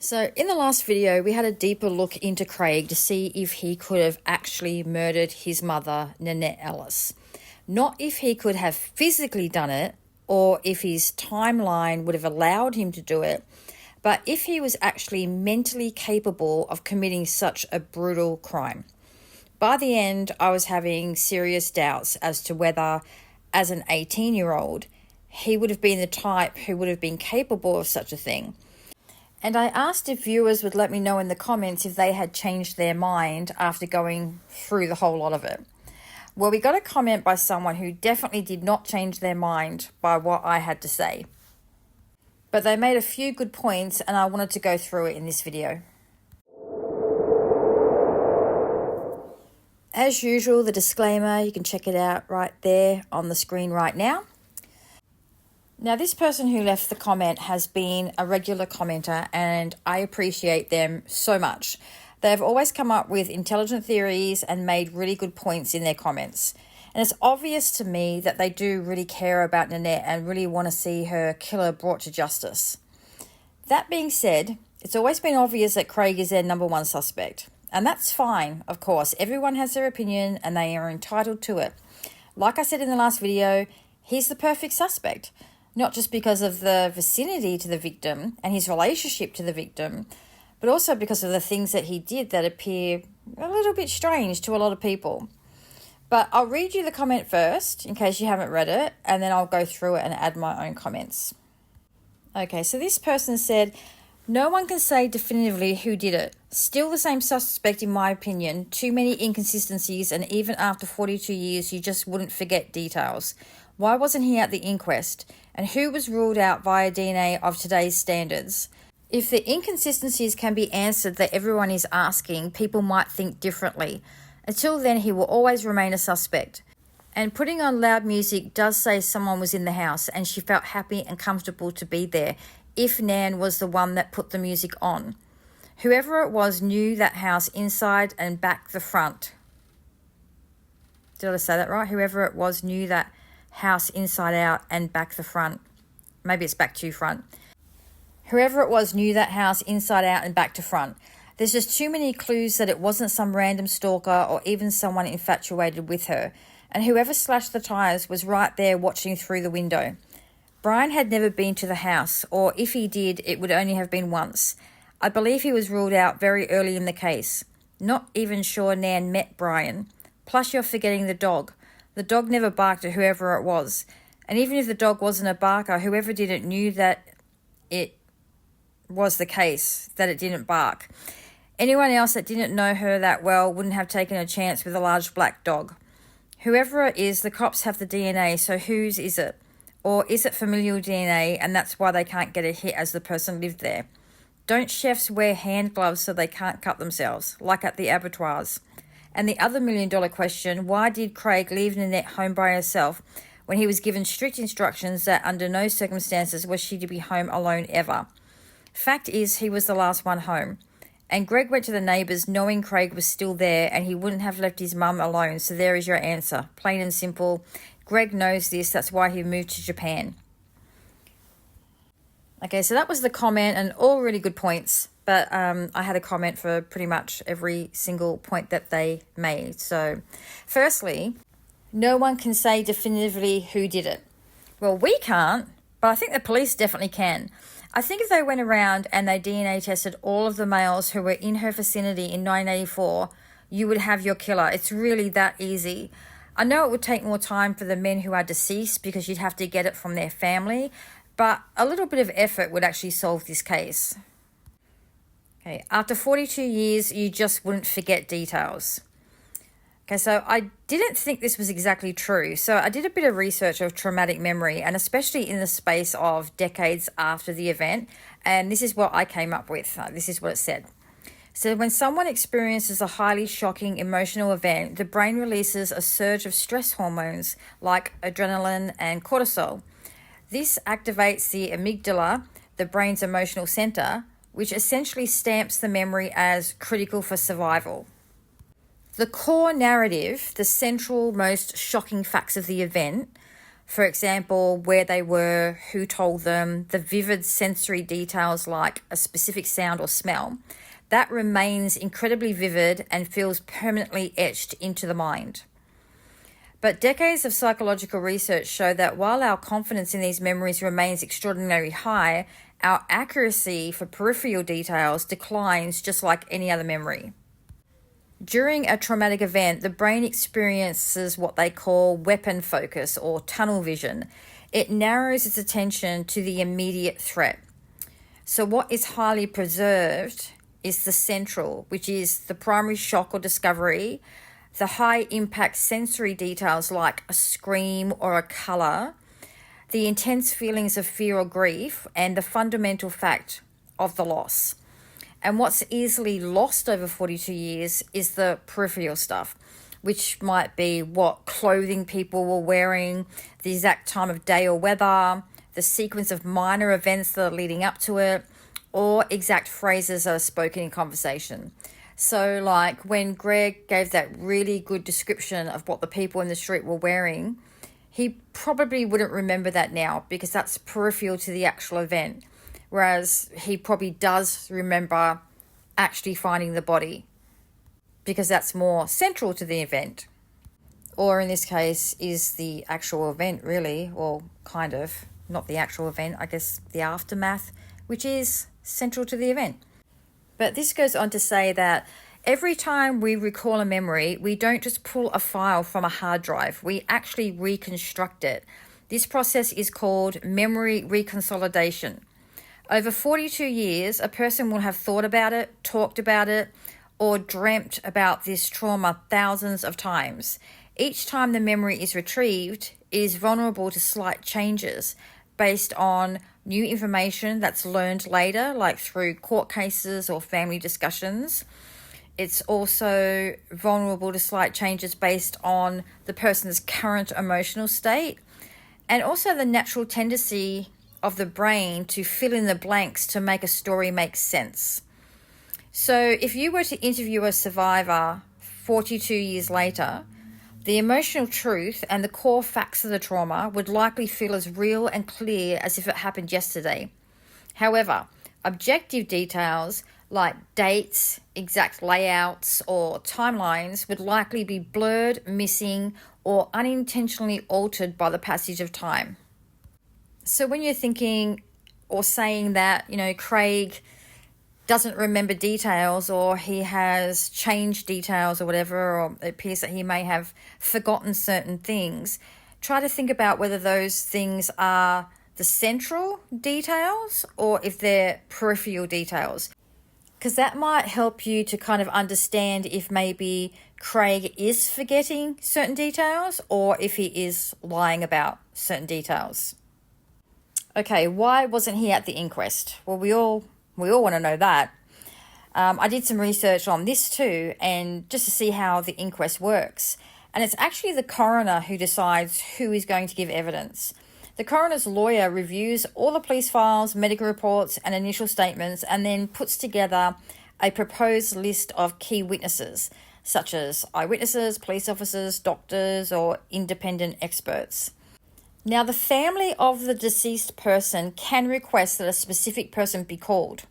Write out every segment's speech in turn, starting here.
So in the last video, we had a deeper look into Craig to see if he could have actually murdered his mother, Nanette Ellis. Not if he could have physically done it or if his timeline would have allowed him to do it, but if he was actually mentally capable of committing such a brutal crime. By the end, I was having serious doubts as to whether, as an 18-year-old, he would have been the type who would have been capable of such a thing. And I asked if viewers would let me know in the comments if they had changed their mind after going through the whole lot of it. Well, we got a comment by someone who definitely did not change their mind by what I had to say. But they made a few good points and I wanted to go through it in this video. As usual, the disclaimer, you can check it out right there on the screen right now. Now, this person who left the comment has been a regular commenter and I appreciate them so much. They've always come up with intelligent theories and made really good points in their comments. And it's obvious to me that they do really care about Nanette and really want to see her killer brought to justice. That being said, it's always been obvious that Craig is their number one suspect. And that's fine, of course. Everyone has their opinion and they are entitled to it. Like I said in the last video, he's the perfect suspect. Not just because of the vicinity to the victim and his relationship to the victim, but also because of the things that he did that appear a little bit strange to a lot of people. But I'll read you the comment first, in case you haven't read it, and then I'll go through it and add my own comments. Okay, so this person said, "No one can say definitively who did it. Still the same suspect in my opinion. Too many inconsistencies, and even after 42 years, you just wouldn't forget details. Why wasn't he at the inquest? And who was ruled out via DNA of today's standards? If the inconsistencies can be answered that everyone is asking, people might think differently. Until then, he will always remain a suspect. And putting on loud music does say someone was in the house and she felt happy and comfortable to be there, if Nan was the one that put the music on. Whoever it was knew that house inside and back the front." Did I say that right? Whoever it was knew that house inside out and back the front. Maybe it's back to front. Whoever it was knew that house inside out and back to front. There's just too many clues that it wasn't some random stalker or even someone infatuated with her. And whoever slashed the tires was right there watching through the window. Brian had never been to the house, or if he did, it would only have been once. I believe he was ruled out very early in the case. Not even sure Nan met Brian. Plus you're forgetting the dog. The dog never barked at whoever it was. And even if the dog wasn't a barker, whoever did it knew that it was the case, that it didn't bark. Anyone else that didn't know her that well wouldn't have taken a chance with a large black dog. Whoever it is, the cops have the DNA, so whose is it? Or is it familial DNA and that's why they can't get a hit as the person lived there? Don't chefs wear hand gloves so they can't cut themselves, like at the abattoirs? And the other million-dollar question, why did Craig leave Nanette home by herself when he was given strict instructions that under no circumstances was she to be home alone ever? Fact is, he was the last one home. And Greg went to the neighbours knowing Craig was still there and he wouldn't have left his mum alone, so there is your answer. Plain and simple. Greg knows this, that's why he moved to Japan. Okay, so that was the comment and all really good points. But I had a comment for pretty much every single point that they made. So, firstly, no one can say definitively who did it. Well, we can't, but I think the police definitely can. I think if they went around and they DNA tested all of the males who were in her vicinity in 1984, you would have your killer. It's really that easy. I know it would take more time for the men who are deceased because you'd have to get it from their family, but a little bit of effort would actually solve this case. Okay, after 42 years, you just wouldn't forget details. Okay, so I didn't think this was exactly true. So I did a bit of research of traumatic memory, and especially in the space of decades after the event. And this is what I came up with. This is what it said. So when someone experiences a highly shocking emotional event, the brain releases a surge of stress hormones like adrenaline and cortisol. This activates the amygdala, the brain's emotional center, which essentially stamps the memory as critical for survival. The core narrative, the central, most shocking facts of the event, For example, where they were, who told them, the vivid sensory details like a specific sound or smell, that remains incredibly vivid and feels permanently etched into the mind. But decades of psychological research show that while our confidence in these memories remains extraordinarily high, our accuracy for peripheral details declines just like any other memory. During a traumatic event, the brain experiences what they call weapon focus or tunnel vision. It narrows its attention to the immediate threat. So what is highly preserved is the central, which is the primary shock or discovery, the high impact sensory details like a scream or a colour, the intense feelings of fear or grief, and the fundamental fact of the loss. And what's easily lost over 42 years is the peripheral stuff, which might be what clothing people were wearing, the exact time of day or weather, the sequence of minor events that are leading up to it, or exact phrases that are spoken in conversation. So like when Greg gave that really good description of what the people in the street were wearing, he probably wouldn't remember that now because that's peripheral to the actual event. Whereas he probably does remember actually finding the body because that's more central to the event. Or in this case, is the actual event really, or kind of, not the actual event, I guess the aftermath, which is central to the event. But this goes on to say that every time we recall a memory, we don't just pull a file from a hard drive, we actually reconstruct it. This process is called memory reconsolidation. Over 42 years, a person will have thought about it, talked about it, or dreamt about this trauma thousands of times. Each time the memory is retrieved, it is vulnerable to slight changes based on new information that's learned later, like through court cases or family discussions. It's also vulnerable to slight changes based on the person's current emotional state, and also the natural tendency of the brain to fill in the blanks to make a story make sense. So if you were to interview a survivor 42 years later, the emotional truth and the core facts of the trauma would likely feel as real and clear as if it happened yesterday. However, objective details like dates, exact layouts, or timelines would likely be blurred, missing, or unintentionally altered by the passage of time. So when you're thinking or saying that, Craig doesn't remember details or he has changed details or whatever, or it appears that he may have forgotten certain things, try to think about whether those things are the central details or if they're peripheral details. Because that might help you to kind of understand if maybe Craig is forgetting certain details or if he is lying about certain details. Okay, why wasn't he at the inquest? Well, we all want to know that. I did some research on this too, and just to see how the inquest works. And it's actually the coroner who decides who is going to give evidence. The coroner's lawyer reviews all the police files, medical reports, and initial statements, and then puts together a proposed list of key witnesses, such as eyewitnesses, police officers, doctors, or independent experts. Now, the family of the deceased person can request that a specific person be called,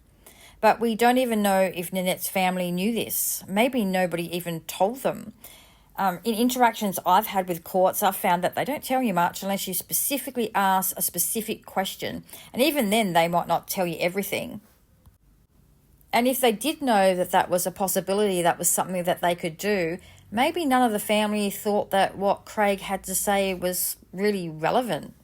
but we don't even know if Nanette's family knew this. Maybe nobody even told them. In interactions I've had with courts, I've found that they don't tell you much unless you specifically ask a specific question, and even then they might not tell you everything. And if they did know that that was a possibility, that was something that they could do, maybe none of the family thought that what Craig had to say was really relevant.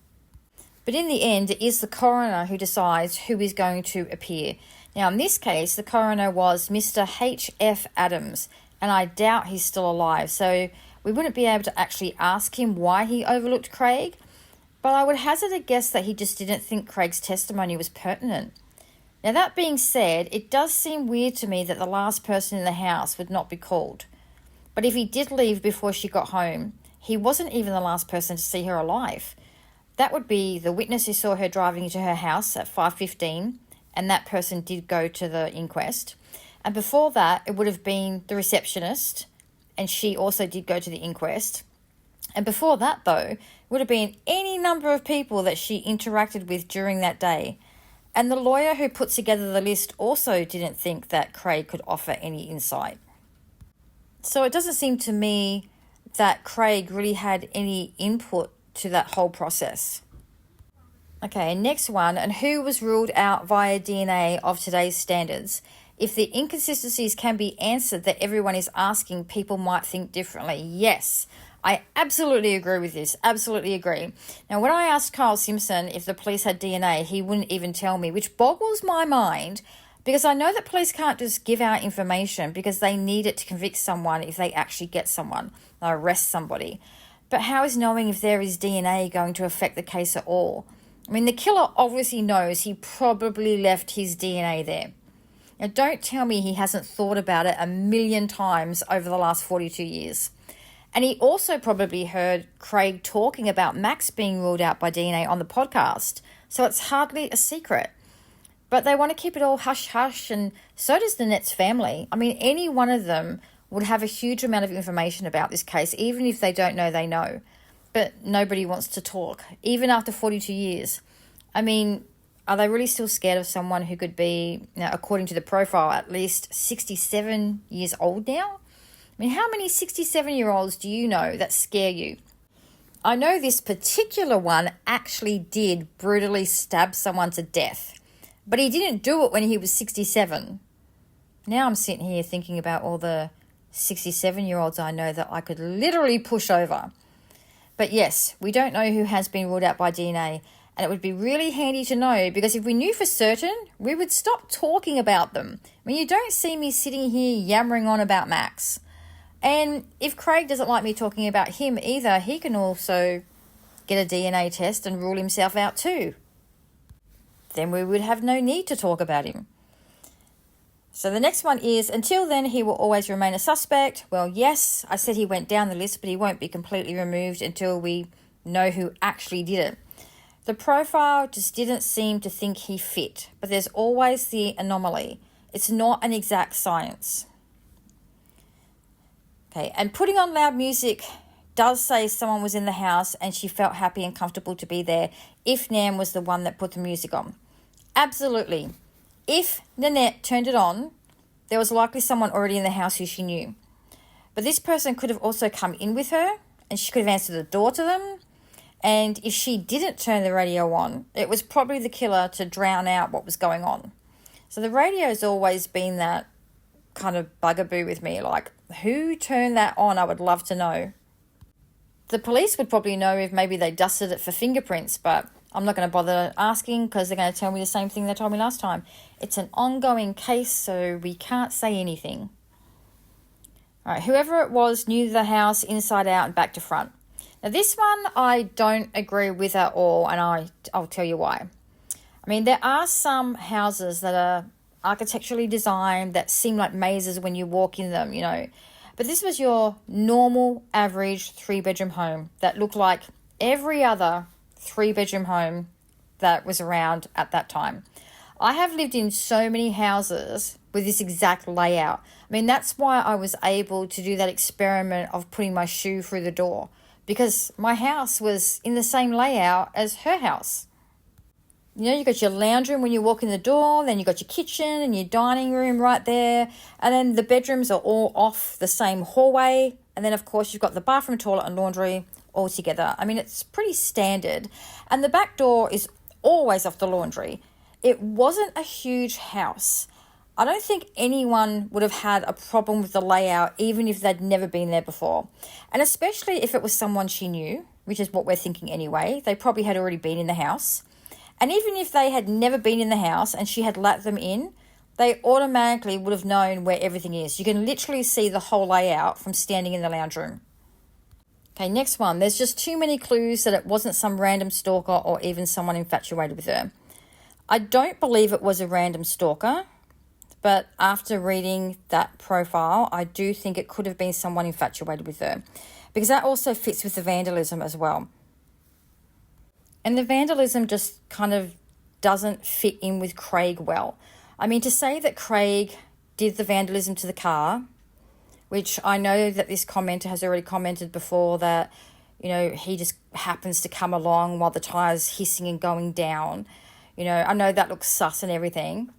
But in the end, it is the coroner who decides who is going to appear. Now, in this case, the coroner was Mr. H.F. Adams, and I doubt he's still alive, so we wouldn't be able to actually ask him why he overlooked Craig, but I would hazard a guess that he just didn't think Craig's testimony was pertinent. Now, that being said, it does seem weird to me that the last person in the house would not be called. But if he did leave before she got home, he wasn't even the last person to see her alive. That would be the witness who saw her driving into her house at 5:15, and that person did go to the inquest. And before that, it would have been the receptionist, and she also did go to the inquest. And before that, though, it would have been any number of people that she interacted with during that day. And the lawyer who put together the list also didn't think that Craig could offer any insight. So it doesn't seem to me that Craig really had any input to that whole process. Okay, next one, and who was ruled out via DNA of today's standards? If the inconsistencies can be answered that everyone is asking, people might think differently. Yes, I absolutely agree with this. Absolutely agree. Now, when I asked Kyle Simpson if the police had DNA, he wouldn't even tell me, which boggles my mind because I know that police can't just give out information because they need it to convict someone if they actually get someone, they arrest somebody. But how is knowing if there is DNA going to affect the case at all? I mean, the killer obviously knows he probably left his DNA there. Now, don't tell me he hasn't thought about it a million times over the last 42 years. And he also probably heard Craig talking about Max being ruled out by DNA on the podcast, so it's hardly a secret. But they want to keep it all hush-hush, and so does Nanette's family. I mean, any one of them would have a huge amount of information about this case, even if they don't know they know. But nobody wants to talk, even after 42 years. I mean, are they really still scared of someone who could be, according to the profile, at least 67 years old now? I mean, how many 67-year-olds do you know that scare you? I know this particular one actually did brutally stab someone to death, but he didn't do it when he was 67. Now I'm sitting here thinking about all the 67-year-olds I know that I could literally push over. But yes, we don't know who has been ruled out by DNA, and it would be really handy to know, because if we knew for certain, we would stop talking about them. I mean, you don't see me sitting here yammering on about Max. And if Craig doesn't like me talking about him either, he can also get a DNA test and rule himself out too. Then we would have no need to talk about him. So the next one is, until then, he will always remain a suspect. Well, yes, I said he went down the list, but he won't be completely removed until we know who actually did it. The profile just didn't seem to think he fit, but there's always the anomaly. It's not an exact science. Okay, and putting on loud music does say someone was in the house and she felt happy and comfortable to be there if Nan was the one that put the music on. Absolutely. If Nanette turned it on, there was likely someone already in the house who she knew. But this person could have also come in with her and she could have answered the door to them. And if she didn't turn the radio on, it was probably the killer to drown out what was going on. So the radio has always been that kind of bugaboo with me. Like, who turned that on? I would love to know. The police would probably know if maybe they dusted it for fingerprints, but I'm not going to bother asking because they're going to tell me the same thing they told me last time. It's an ongoing case, so we can't say anything. All right, whoever it was knew the house inside out and back to front. Now, this one I don't agree with at all, and I'll tell you why. I mean, there are some houses that are architecturally designed that seem like mazes when you walk in them, But this was your normal, average 3-bedroom home that looked like every other 3-bedroom home that was around at that time. I have lived in so many houses with this exact layout. I mean, that's why I was able to do that experiment of putting my shoe through the door, because my house was in the same layout as her house. You got your lounge room when you walk in the door, then you got your kitchen and your dining room right there, and then the bedrooms are all off the same hallway, and then of course you've got the bathroom, toilet and laundry all together. I mean, it's pretty standard, and the back door is always off the laundry. It wasn't a huge house. I don't think anyone would have had a problem with the layout, even if they'd never been there before. And especially if it was someone she knew, which is what we're thinking anyway. They probably had already been in the house. And even if they had never been in the house and she had let them in, they automatically would have known where everything is. You can literally see the whole layout from standing in the lounge room. Okay, next one. There's just too many clues that it wasn't some random stalker or even someone infatuated with her. I don't believe it was a random stalker. But after reading that profile, I do think it could have been someone infatuated with her, because that also fits with the vandalism as well. And the vandalism just kind of doesn't fit in with Craig well. I mean, to say that Craig did the vandalism to the car, which I know that this commenter has already commented before that he just happens to come along while the tire's hissing and going down. I know that looks sus and everything.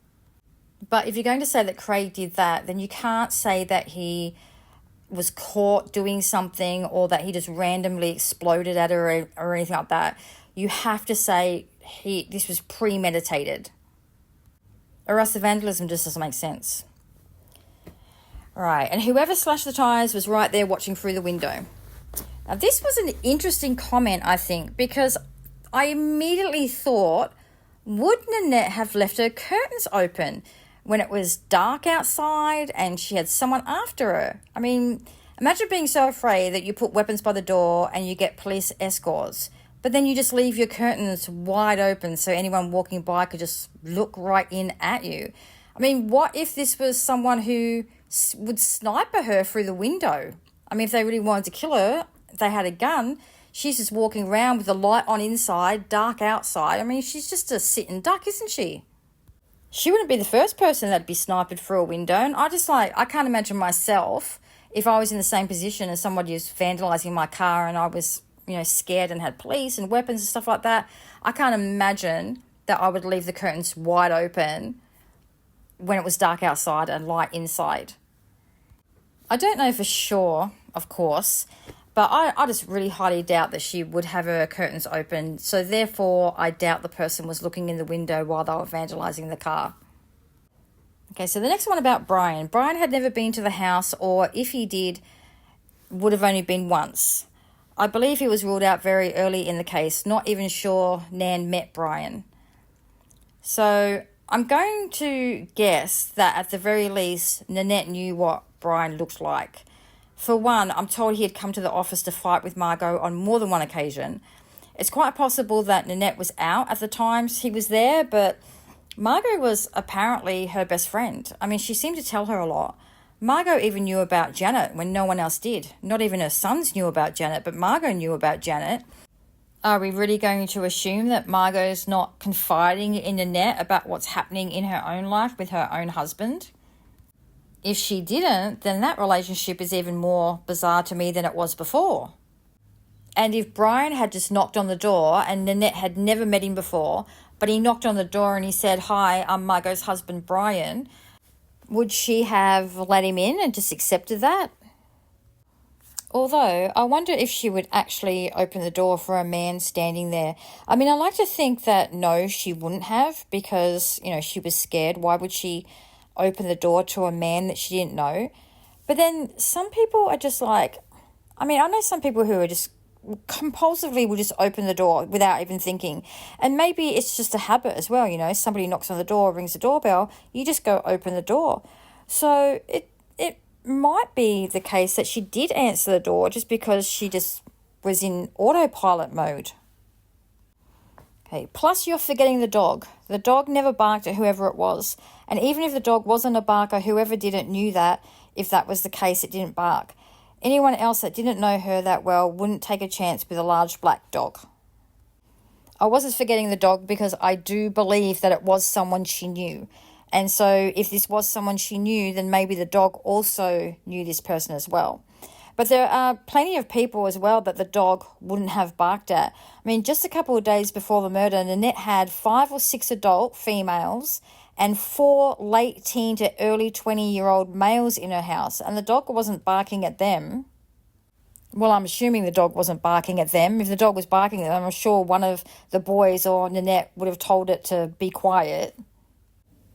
But if you're going to say that Craig did that, then you can't say that he was caught doing something or that he just randomly exploded at her or anything like that. You have to say this was premeditated, or else the vandalism just doesn't make sense. All right, and whoever slashed the tires was right there watching through the window. Now, this was an interesting comment, I think, because I immediately thought, would Nanette have left her curtains open when it was dark outside and she had someone after her? I mean, imagine being so afraid that you put weapons by the door and you get police escorts, but then you just leave your curtains wide open so anyone walking by could just look right in at you. I mean, what if this was someone who would sniper her through the window? I mean, if they really wanted to kill her, they had a gun. She's just walking around with the light on inside, dark outside. I mean, she's just a sitting duck, isn't she? She wouldn't be the first person that'd be sniped through a window. And I can't imagine myself, if I was in the same position as somebody who's vandalising my car and I was, scared and had police and weapons and stuff like that. I can't imagine that I would leave the curtains wide open when it was dark outside and light inside. I don't know for sure, of course, but I just really highly doubt that she would have her curtains open. So therefore, I doubt the person was looking in the window while they were vandalising the car. Okay, so the next one about Brian. Brian had never been to the house, or if he did, would have only been once. I believe he was ruled out very early in the case, not even sure Nan met Brian. So I'm going to guess that at the very least, Nanette knew what Brian looked like. For one, I'm told he had come to the office to fight with Margot on more than one occasion. It's quite possible that Nanette was out at the times he was there, but Margot was apparently her best friend. I mean, she seemed to tell her a lot. Margot even knew about Janet when no one else did. Not even her sons knew about Janet, but Margot knew about Janet. Are we really going to assume that Margot's not confiding in Nanette about what's happening in her own life with her own husband? If she didn't, then that relationship is even more bizarre to me than it was before. And if Brian had just knocked on the door and Nanette had never met him before, but he knocked on the door and he said, "Hi, I'm Margot's husband, Brian," would she have let him in and just accepted that? Although, I wonder if she would actually open the door for a man standing there. I mean, I like to think that no, she wouldn't have, because, she was scared. Why would she open the door to a man that she didn't know? But then some people are just like, I know some people who are just compulsively will just open the door without even thinking. And maybe it's just a habit as well, somebody knocks on the door, rings the doorbell, you just go open the door. So it might be the case that she did answer the door just because she just was in autopilot mode. Okay, plus you're forgetting the dog. The dog never barked at whoever it was. And even if the dog wasn't a barker, whoever did it knew that if that was the case, it didn't bark. Anyone else that didn't know her that well wouldn't take a chance with a large black dog. I wasn't forgetting the dog because I do believe that it was someone she knew. And so if this was someone she knew, then maybe the dog also knew this person as well. But there are plenty of people as well that the dog wouldn't have barked at. I mean, just a couple of days before the murder, Nanette had 5 or 6 adult females and 4 late teen to early 20-year-old males in her house, and the dog wasn't barking at them. Well, I'm assuming the dog wasn't barking at them. If the dog was barking at them, I'm sure one of the boys or Nanette would have told it to be quiet.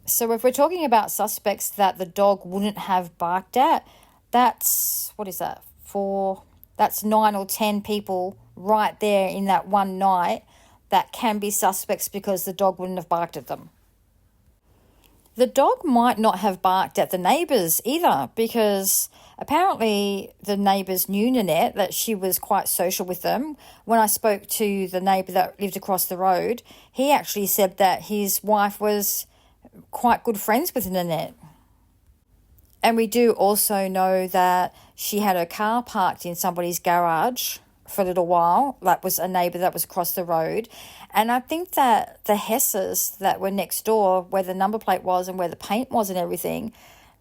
So if we're talking about suspects that the dog wouldn't have barked at, that's 9 or 10 people right there in that one night that can be suspects because the dog wouldn't have barked at them. The dog might not have barked at the neighbours either, because apparently the neighbours knew Nanette, that she was quite social with them. When I spoke to the neighbour that lived across the road, he actually said that his wife was quite good friends with Nanette. And we do also know that she had her car parked in somebody's garage for a little while. That was a neighbour that was across the road. And I think that the Hesses that were next door, where the number plate was and where the paint was and everything.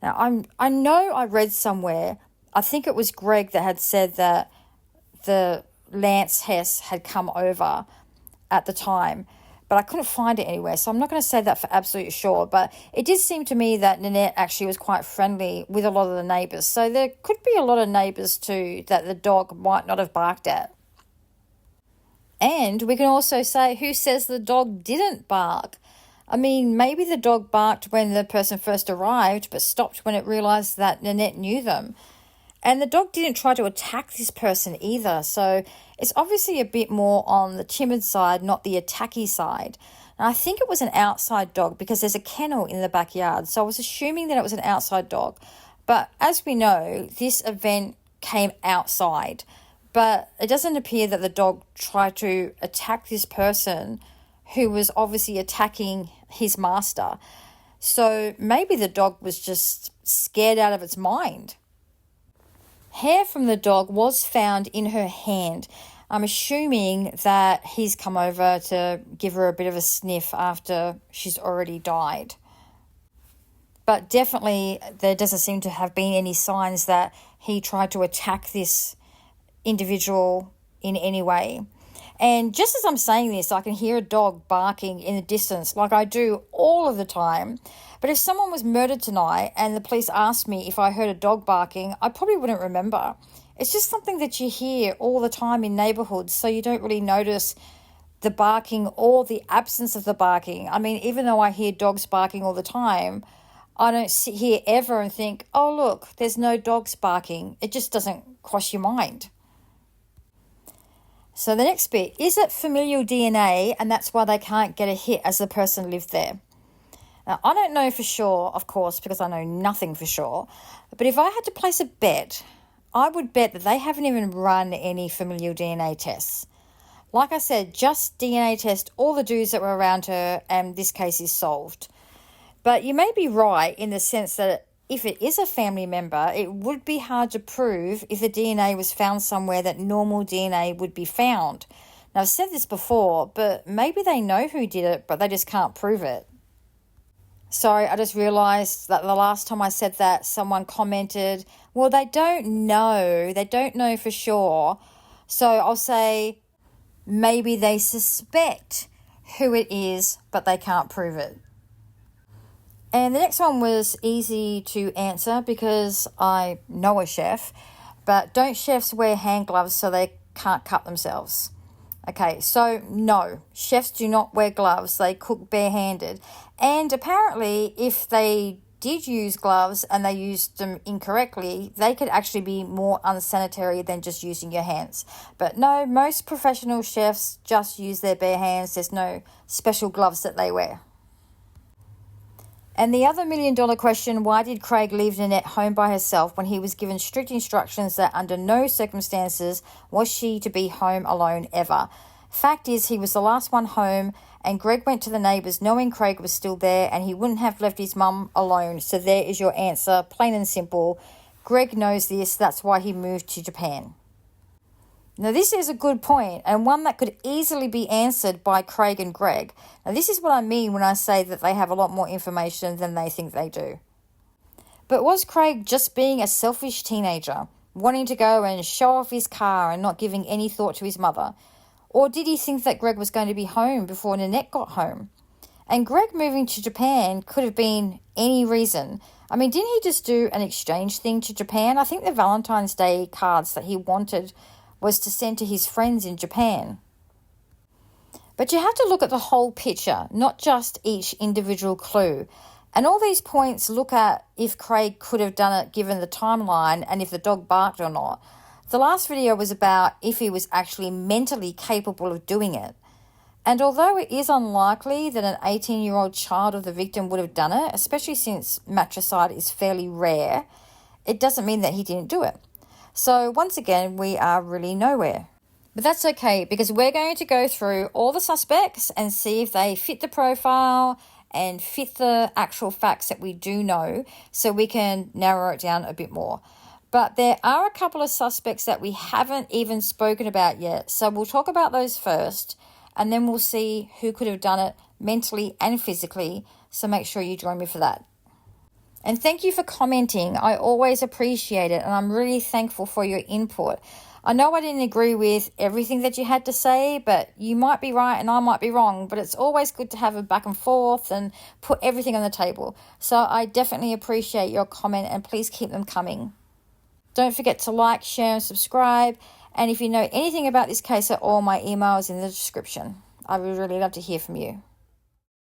Now, I know I read somewhere, I think it was Greg that had said that the Lance Hess had come over at the time, but I couldn't find it anywhere. So I'm not going to say that for absolute sure, but it did seem to me that Nanette actually was quite friendly with a lot of the neighbours. So there could be a lot of neighbours too that the dog might not have barked at. And we can also say, who says the dog didn't bark? I mean, maybe the dog barked when the person first arrived, but stopped when it realised that Nanette knew them. And the dog didn't try to attack this person either. So it's obviously a bit more on the timid side, not the attacky side. And I think it was an outside dog because there's a kennel in the backyard. So I was assuming that it was an outside dog. But as we know, this event came outside. But it doesn't appear that the dog tried to attack this person who was obviously attacking his master. So maybe the dog was just scared out of its mind. Hair from the dog was found in her hand. I'm assuming that he's come over to give her a bit of a sniff after she's already died. But definitely there doesn't seem to have been any signs that he tried to attack this individual in any way. And just as I'm saying this, I can hear a dog barking in the distance like I do all of the time. But if someone was murdered tonight and the police asked me if I heard a dog barking, I probably wouldn't remember. It's just something that you hear all the time in neighbourhoods, so you don't really notice the barking or the absence of the barking. I mean, even though I hear dogs barking all the time, I don't sit here ever and think, oh, look, there's no dogs barking. It just doesn't cross your mind. So the next bit, is it familial DNA and that's why they can't get a hit as the person lived there? Now, I don't know for sure, of course, because I know nothing for sure. But if I had to place a bet, I would bet that they haven't even run any familial DNA tests. Like I said, just DNA test all the dudes that were around her and this case is solved. But you may be right in the sense that if it is a family member, it would be hard to prove if the DNA was found somewhere that normal DNA would be found. Now, I've said this before, but maybe they know who did it, but they just can't prove it. Sorry, I just realised that the last time I said that, someone commented, well, they don't know for sure. So I'll say maybe they suspect who it is, but they can't prove it. And the next one was easy to answer because I know a chef, but don't chefs wear hand gloves so they can't cut themselves? Okay, so no, chefs do not wear gloves. They cook barehanded. And apparently, if they did use gloves and they used them incorrectly, they could actually be more unsanitary than just using your hands. But no, most professional chefs just use their bare hands. There's no special gloves that they wear. And the other $1 million question, why did Craig leave Nanette home by herself when he was given strict instructions that under no circumstances was she to be home alone ever? Fact is, he was the last one home and Greg went to the neighbours knowing Craig was still there and he wouldn't have left his mum alone. So there is your answer, plain and simple. Greg knows this, that's why he moved to Japan. Now, this is a good point and one that could easily be answered by Craig and Greg. Now, this is what I mean when I say that they have a lot more information than they think they do. But was Craig just being a selfish teenager, wanting to go and show off his car and not giving any thought to his mother? Or did he think that Greg was going to be home before Nanette got home? And Greg moving to Japan could have been any reason. I mean, didn't he just do an exchange thing to Japan? I think the Valentine's Day cards that he wanted was to send to his friends in Japan. But you have to look at the whole picture, not just each individual clue. And all these points look at if Craig could have done it given the timeline and if the dog barked or not. The last video was about if he was actually mentally capable of doing it. And although it is unlikely that an 18-year-old child of the victim would have done it, especially since matricide is fairly rare, it doesn't mean that he didn't do it. So once again, we are really nowhere. But that's okay because we're going to go through all the suspects and see if they fit the profile and fit the actual facts that we do know so we can narrow it down a bit more. But there are a couple of suspects that we haven't even spoken about yet. So we'll talk about those first and then we'll see who could have done it mentally and physically. So make sure you join me for that. And thank you for commenting. I always appreciate it and I'm really thankful for your input. I know I didn't agree with everything that you had to say, but you might be right and I might be wrong, but it's always good to have a back and forth and put everything on the table. So I definitely appreciate your comment, and please keep them coming. Don't forget to like, share and subscribe. And if you know anything about this case at all, my email is in the description. I would really love to hear from you.